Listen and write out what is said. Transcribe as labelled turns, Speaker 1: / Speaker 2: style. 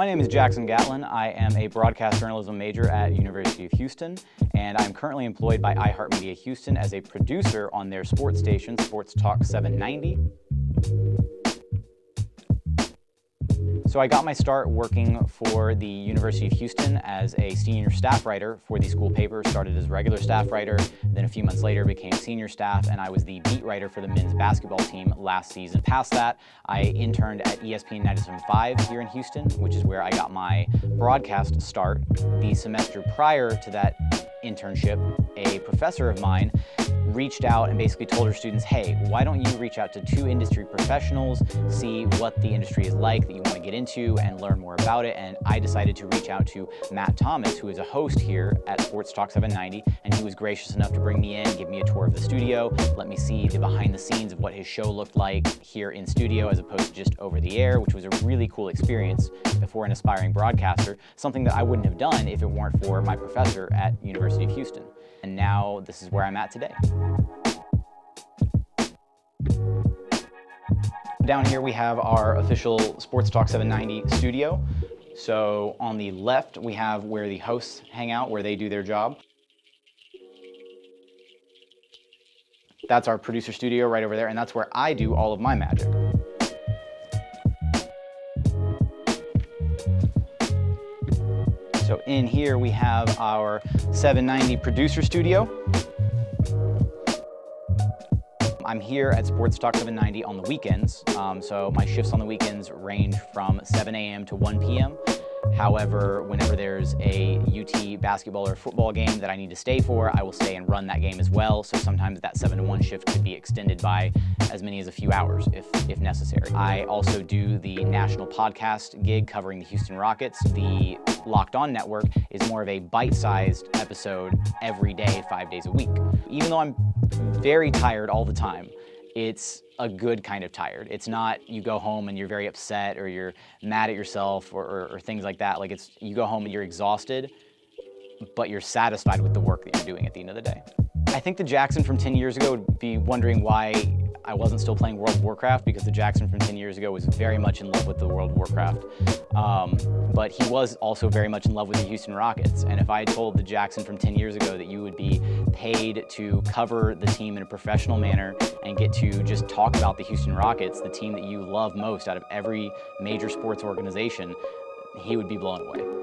Speaker 1: My name is Jackson Gatlin. I am a broadcast journalism major at University of Houston, and I'm currently employed by iHeartMedia Houston as a producer on their sports station, SportsTalk 790. So I got my start working for the University of Houston as a senior staff writer for the school paper. Started as regular staff writer, then a few months later became senior staff, and I was the beat writer for the men's basketball team last season. Past that, I interned at ESPN 97.5 here in Houston, which is where I got my broadcast start. The semester prior to that internship, a professor of mine reached out and basically told her students, hey, why don't you reach out to two industry professionals, see what the industry is like that you want to get into and learn more about it. And I decided to reach out to Matt Thomas, who is a host here at Sports Talk 790, and he was gracious enough to bring me in, give me a tour of the studio, let me see the behind the scenes of what his show looked like here in studio as opposed to just over the air, which was a really cool experience for an aspiring broadcaster, something that I wouldn't have done if it weren't for my professor at University of Houston. And now this is where I'm at today. Down here we have our official Sports Talk 790 studio. So on the left we have where the hosts hang out, where they do their job. That's our producer studio right over there, and that's where I do all of my magic. So in here we have our 790 producer studio. I'm here at Sports Talk 790 on the weekends, so my shifts on the weekends range from 7 a.m. to 1 p.m. However, whenever there's a UT basketball or football game that I need to stay for, I will stay and run that game as well. So sometimes that 7 to 1 shift could be extended by as many as a few hours if necessary. I also do the national podcast gig covering the Houston Rockets. The Locked On Network is more of a bite-sized episode every day, 5 days a week. Even though I'm very tired all the time, it's a good kind of tired. It's not you go home and you're very upset or you're mad at yourself or things like that. Like it's you go home and you're exhausted, but you're satisfied with the work that you're doing at the end of the day. I think the Jackson from 10 years ago would be wondering why I wasn't still playing World of Warcraft, because the Jackson from 10 years ago was very much in love with the World of Warcraft. But he was also very much in love with the Houston Rockets. And if I had told the Jackson from 10 years ago that you would be paid to cover the team in a professional manner and get to just talk about the Houston Rockets, the team that you love most out of every major sports organization, he would be blown away.